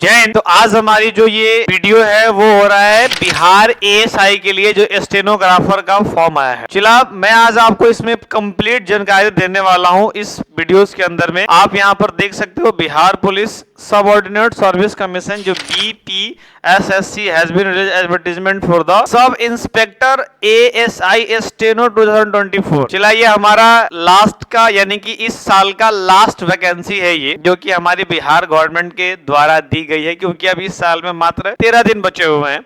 जय हिंद। तो आज हमारी जो ये वीडियो है वो हो रहा है बिहार एएसआई के लिए जो स्टेनोग्राफर का फॉर्म आया है। चला मैं आज आपको इसमें कंप्लीट जानकारी देने वाला हूं इस वीडियोस के अंदर में। आप यहां पर देख सकते हो Bihar police subordinate service commission जो BPSSC has been release advertisement for the sub inspector ASI steno 2024। चला ये हमारा लास्ट का यानी कि इस साल का लास्ट वैकेंसी है ये, जो कि हमारी बिहार गवर्नमेंट के द्वारा दी गई है, क्योंकि अभी इस साल में मात्र 13 दिन बचे हुए हैं।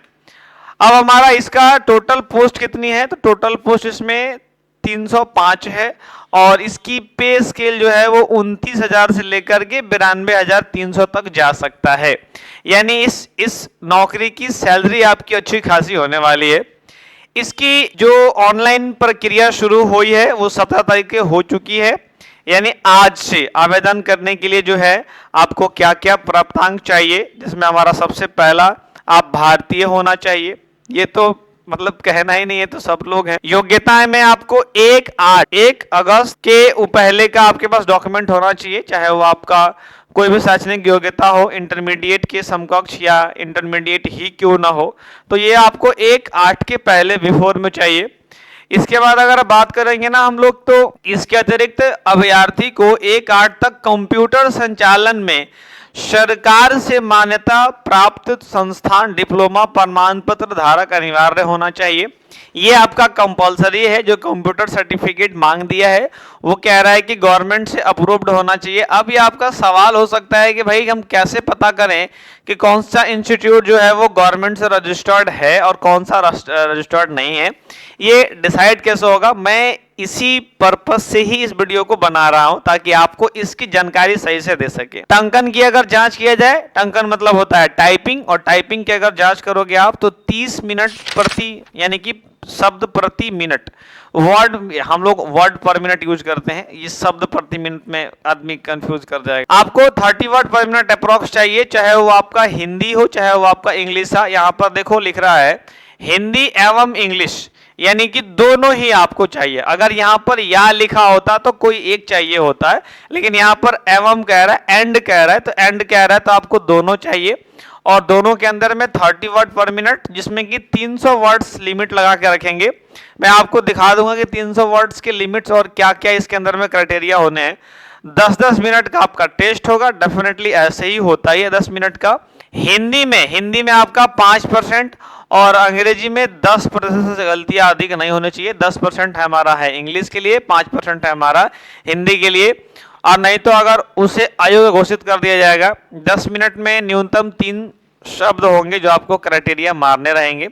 अब हमारा इसका टोटल पोस्ट कितनी है, तो टोटल पोस्ट इसमें 305 है और इसकी पे स्केल जो है वो 29,000 से लेकर के 92,300 तक जा सकता है। यानी इस नौकरी की सैलरी आपकी अच्छी खासी होने वाली है। इसकी जो ऑनलाइन प्रक्रिया शुरू हुई है वो 17 तारीख के हो चुकी है। यानी आज से आवेदन करने के लिए जो है आपको क्या क्या प्राप्तांक चाहिए, जिसमें हमारा सबसे पहला आप भारतीय होना चाहिए। ये तो मतलब कहना ही नहीं है, तो सब लोग हैं। योग्यताएं में आपको 1 अगस्त के पहले का आपके पास डॉक्यूमेंट होना चाहिए, चाहे वो आपका कोई भी शैक्षणिक योग्यता हो, इंटरमीडिएट के समकक्ष या इंटरमीडिएट ही क्यों ना हो, तो ये आपको 1/8 के पहले बिफोर में चाहिए। इसके बाद अगर बात करेंगे ना हम लोग, तो इसके अतिरिक्त अभ्यर्थी को 1/8 तक कंप्यूटर संचालन में सरकार से मान्यता प्राप्त संस्थान डिप्लोमा प्रमाण पत्र धारक अनिवार्य होना चाहिए। ये आपका कंपलसरी है। जो कंप्यूटर सर्टिफिकेट मांग दिया है वो कह रहा है कि गवर्नमेंट से अप्रूव्ड होना चाहिए। अब ये आपका सवाल हो सकता है कि भाई हम कैसे पता करें कि कौन सा इंस्टीट्यूट जो है वो गवर्नमेंट से रजिस्टर्ड है और कौन सा रजिस्टर्ड नहीं है। ये डिसाइड कैसे होगा, मैं इसी पर्पज से ही इस वीडियो को बना रहा हूं, ताकि आपको इसकी जानकारी सही से दे सके। टंकन की अगर जांच किया जाए, टंकन मतलब होता है टाइपिंग, और टाइपिंग की अगर जांच करोगे आप तो 30 मिनट प्रति यानी कि शब्द प्रति मिनट, वर्ड हम लोग वर्ड पर मिनट यूज करते हैं, इस शब्द प्रति मिनट में आदमी कंफ्यूज कर जाएगा। आपको 30 वर्ड पर मिनट अप्रोक्स चाहिए, चाहे वो आपका हिंदी हो चाहे वो आपका इंग्लिश हो। यहाँ पर देखो लिख रहा है हिंदी एवं इंग्लिश, यानी कि दोनों ही आपको चाहिए। अगर यहाँ पर या लिखा होता तो कोई एक चाहिए होता है, लेकिन यहाँ पर एवं कह रहा है, एंड कह रहा है, तो एंड कह रहा है तो आपको दोनों चाहिए। और दोनों के अंदर में 30 वर्ड पर मिनट, जिसमें कि 300 वर्ड्स लिमिट लगा के रखेंगे। मैं आपको दिखा दूंगा कि 300 वर्ड्स के लिमिट्स और क्या क्या इसके अंदर में क्राइटेरिया होने हैं। 10-10 मिनट का आपका टेस्ट होगा, डेफिनेटली ऐसे ही होता है 10 मिनट का। हिंदी में आपका 5% और अंग्रेजी में 10% से गलतियां अधिक नहीं होनी चाहिए। 10% हमारा है इंग्लिश के लिए, 5% है हमारा हिंदी के लिए। और नहीं तो अगर उसे अयोग्य घोषित कर दिया जाएगा। 10 मिनट में न्यूनतम 3 शब्द होंगे जो आपको क्राइटेरिया मारने रहेंगे।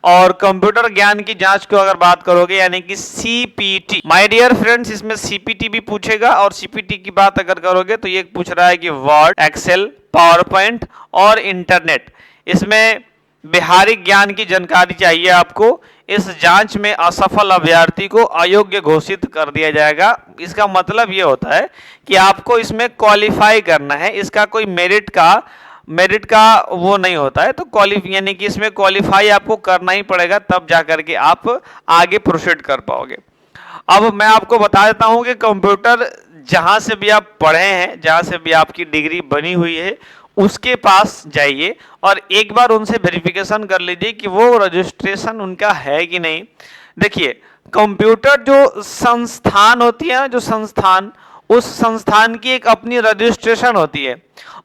और कंप्यूटर ज्ञान की जांच को अगर बात करोगे, यानी कि CPT, माय डियर फ्रेंड्स, इसमें CPT भी पूछेगा। और CPT की बात अगर करोगे तो ये पूछ रहा है कि वर्ड, एक्सेल, पावर पॉइंट और इंटरनेट, इसमें बिहारी ज्ञान की जानकारी चाहिए आपको। इस जांच में असफल अभ्यर्थी को अयोग्य घोषित कर दिया जाएगा। इसका मतलब ये होता है कि आपको इसमें क्वालिफाई करना है, इसका कोई मेरिट का वो नहीं होता है। तो क्वालिफाई यानी कि इसमें क्वालिफाई आपको करना ही पड़ेगा, तब जाकर के आप आगे प्रोसीड कर पाओगे। अब मैं आपको बता देता हूं कि कंप्यूटर जहां से भी आप पढ़े हैं, जहां से भी आपकी डिग्री बनी हुई है, उसके पास जाइए और एक बार उनसे वेरिफिकेशन कर लीजिए कि वो रजिस्ट्रेशन उनका है कि नहीं। देखिए, कंप्यूटर जो संस्थान होती है, जो संस्थान, उस संस्थान की एक अपनी रजिस्ट्रेशन होती है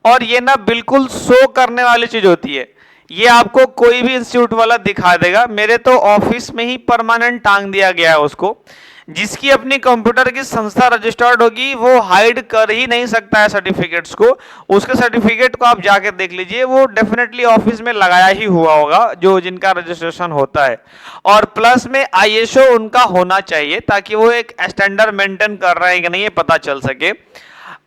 और ये ना बिल्कुल शो करने वाली चीज होती है। ये आपको कोई भी इंस्टीट्यूट वाला दिखा देगा। मेरे तो ऑफिस में ही परमानेंट टांग दिया गया है उसको। जिसकी अपनी कंप्यूटर की संस्था रजिस्टर्ड होगी वो हाइड कर ही नहीं सकता है सर्टिफिकेट्स को। उसके सर्टिफिकेट को आप जाके देख लीजिए, वो डेफिनेटली ऑफिस में लगाया ही हुआ होगा जो जिनका रजिस्ट्रेशन होता है। और प्लस में ISO उनका होना चाहिए, ताकि वो एक स्टैंडर्ड मेंटेन कर रहे हैं कि नहीं ये पता चल सके।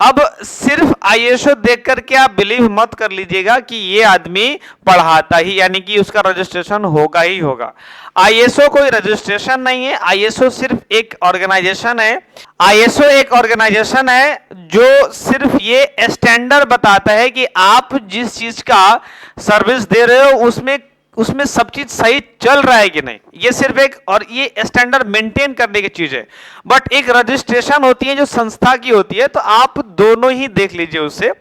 अब सिर्फ ISO देख करके आप बिलीव मत कर लीजिएगा कि ये आदमी पढ़ाता ही, यानी कि उसका रजिस्ट्रेशन होगा ही होगा। ISO कोई रजिस्ट्रेशन नहीं है, ISO सिर्फ एक ऑर्गेनाइजेशन है। ISO एक ऑर्गेनाइजेशन है जो सिर्फ ये स्टैंडर्ड बताता है कि आप जिस चीज का सर्विस दे रहे हो उसमें सब चीज सही चल रहा है कि नहीं। ये सिर्फ एक, और ये स्टैंडर्ड मेंटेन करने की चीज है। बट एक रजिस्ट्रेशन होती है जो संस्था की होती है, तो आप दोनों ही देख लीजिए उससे।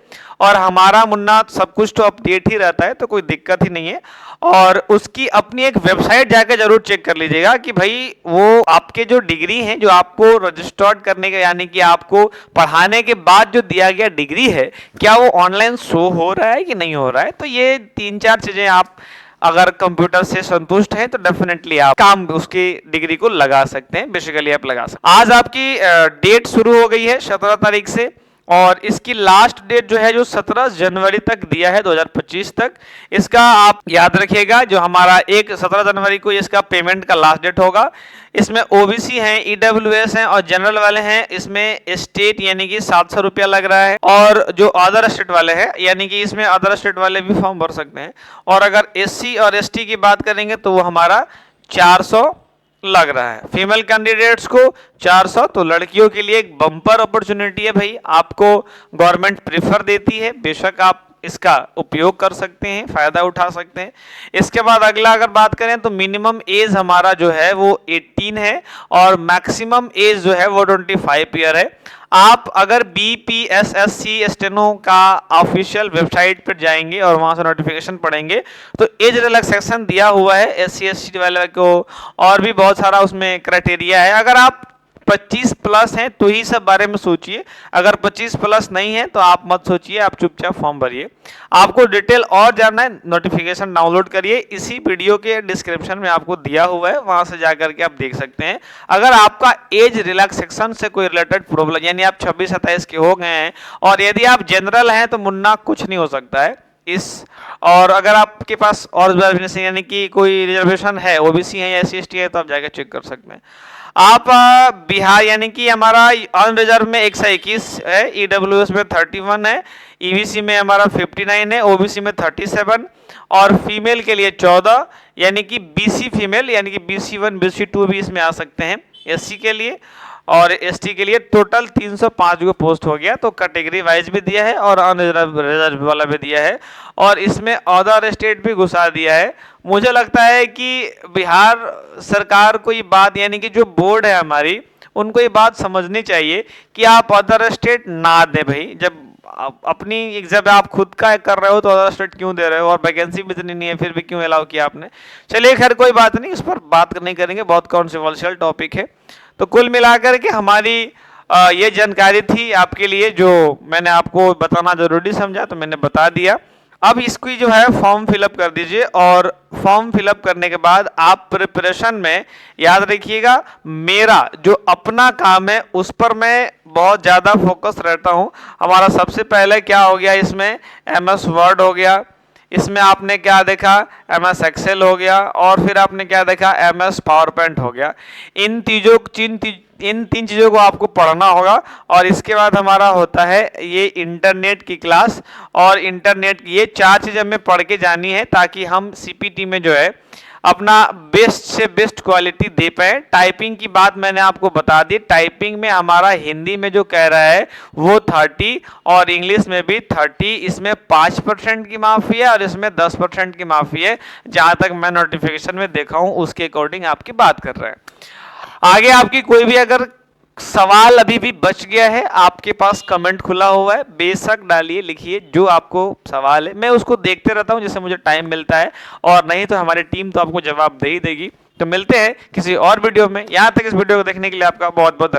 और हमारा मुन्ना सब कुछ तो अपडेट ही रहता है, तो कोई दिक्कत ही नहीं है। और उसकी अपनी एक वेबसाइट जाकर जरूर चेक कर लीजिएगा कि भाई वो आपके जो डिग्री है, जो आपको रजिस्टर्ड करने का यानी कि आपको पढ़ाने के बाद जो दिया गया डिग्री है, क्या वो ऑनलाइन शो हो रहा है कि नहीं हो रहा है। तो ये 3-4 चीजें आप अगर कंप्यूटर से संतुष्ट हैं तो डेफिनेटली आप काम उसकी डिग्री को लगा सकते हैं, बेसिकली आप लगा सकते हैं। आज आपकी डेट शुरू हो गई है 17 तारीख से, और इसकी लास्ट डेट जो है जो 17 जनवरी तक दिया है 2025 तक। इसका आप याद रखिएगा, जो हमारा 17 जनवरी को इसका पेमेंट का लास्ट डेट होगा। इसमें ओबीसी हैं, ईडब्ल्यूएस हैं और जनरल वाले हैं। इसमें स्टेट यानी कि 700 रुपया लग रहा है, और जो अदर स्टेट वाले हैं यानी कि इसमें अदर स्टेट वाले भी फॉर्म भर सकते हैं। और अगर एससी और एसटी की बात करेंगे तो वो हमारा 400 लग रहा है। फीमेल कैंडिडेट्स को 400, तो लड़कियों के लिए एक बम्पर अपॉर्चुनिटी है भाई, आपको गवर्नमेंट प्रेफर देती है, बेशक आप इसका उपयोग कर सकते हैं, फायदा उठा सकते हैं। इसके बाद अगला अगर बात करें तो मिनिमम एज हमारा जो है वो 18 है और मैक्सिमम एज जो है वो 25 ईयर है। आप अगर बीपीएसएससी स्टेनो का ऑफिशियल वेबसाइट पर जाएंगे और वहां से नोटिफिकेशन पढ़ेंगे तो एज रिलैक्सेशन दिया हुआ है एससी एसटी वाले को, और भी बहुत सारा उसमें क्राइटेरिया है। अगर आप 25 प्लस हैं तो ही सब बारे में सोचिए, अगर 25 प्लस नहीं है तो आप मत सोचिए, आप चुपचाप फॉर्म भरिए। आपको डिटेल और जानना है, नोटिफिकेशन डाउनलोड करिए, इसी वीडियो के डिस्क्रिप्शन में आपको दिया हुआ है, वहां से जाकर के आप देख सकते हैं। अगर आपका एज रिलैक्सेशन से कोई रिलेटेड प्रॉब्लम यानी आप 26-27 के हो गए हैं और यदि आप जनरल हैं तो मुन्ना कुछ नहीं हो सकता है इस। और अगर आपके पास और यानी कि कोई रिजर्वेशन है, ओबीसी है या एससी एसटी है, तो आप जाकर चेक कर सकते हैं। आप बिहार यानी कि हमारा अनरिजर्व में 121 है, ईडब्ल्यूएस में 31 है, ईबीसी में हमारा 59 है, ओबीसी में 37 और फीमेल के लिए 14 यानी कि बीसी फीमेल यानी कि BC1 BC2 भी इसमें आ सकते हैं एससी के लिए। और एसटी के लिए टोटल 305 को पोस्ट हो गया, तो कैटेगरी वाइज भी दिया है और अनरिजर्व वाला भी दिया है, और इसमें अदर स्टेट भी घुसा दिया है। मुझे लगता है कि बिहार सरकार को ये बात यानी कि जो बोर्ड है हमारी, उनको ये बात समझनी चाहिए कि आप अदर स्टेट ना दें भाई। जब अपनी एग्जाम आप खुद का कर रहे हो तो अदर स्टेट क्यों दे रहे हो, और वैकेंसी भी इतनी नहीं है फिर भी क्यों अलाउ किया आपने। चलिए खैर कोई बात नहीं, उस पर बात नहीं करेंगे, बहुत कॉन्ट्रोवर्शियल टॉपिक है। तो कुल मिलाकर के हमारी ये जानकारी थी आपके लिए, जो मैंने आपको बताना जरूरी समझा तो मैंने बता दिया। अब इसकी जो है फॉर्म फिलअप कर दीजिए, और फॉर्म फिलअप करने के बाद आप प्रिपरेशन में याद रखिएगा, मेरा जो अपना काम है उस पर मैं बहुत ज़्यादा फोकस रहता हूँ। हमारा सबसे पहले क्या हो गया, इसमें MS वर्ड हो गया, इसमें आपने क्या देखा MS एक्सेल हो गया, और फिर आपने क्या देखा MS पावर पॉइंट हो गया। इन तीन चीज़ों को आपको पढ़ना होगा। और इसके बाद हमारा होता है ये इंटरनेट की क्लास, और इंटरनेट की ये 4 चीज़ें हमें पढ़ के जानी है ताकि हम CPT में जो है अपना बेस्ट से बेस्ट क्वालिटी दे पाए। टाइपिंग की बात मैंने आपको बता दी, टाइपिंग में हमारा हिंदी में जो कह रहा है वो 30 और इंग्लिश में भी 30, इसमें 5% की माफ़ी है और इसमें 10% की माफ़ी है, जहाँ तक मैं नोटिफिकेशन में देखा हूँ उसके अकॉर्डिंग आपकी बात कर रहे हैं। आगे आपकी कोई भी अगर सवाल अभी भी बच गया है, आपके पास कमेंट खुला हुआ है, बेशक डालिए, लिखिए जो आपको सवाल है, मैं उसको देखते रहता हूं जैसे मुझे टाइम मिलता है, और नहीं तो हमारी टीम तो आपको जवाब दे ही देगी। तो मिलते हैं किसी और वीडियो में। यहां तक इस वीडियो को देखने के लिए आपका बहुत बहुत